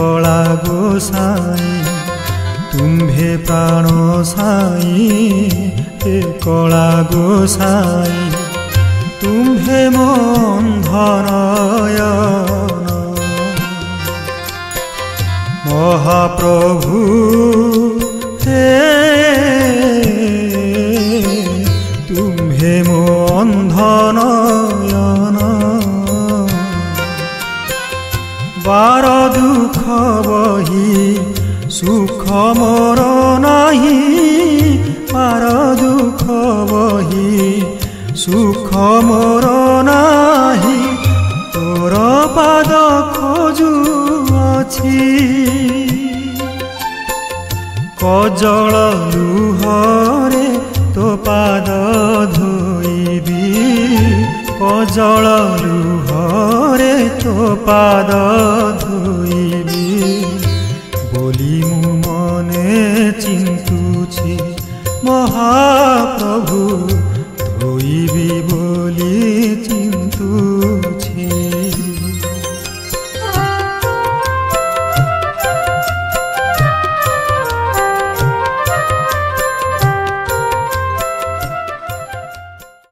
कला गोसाई तुम्भे प्राण साई हे कला गोसाई तुम्भे मन धनयन महाप्रभु हे तुम्भे मन धनयन बार दुख बही सुख मोर नाही बार दुख बही सुख मोर नाही तोर पाद खोजुअछि कजल लुहरे तो पाद धोइबी कजल लुहरे तो पाद धोइबी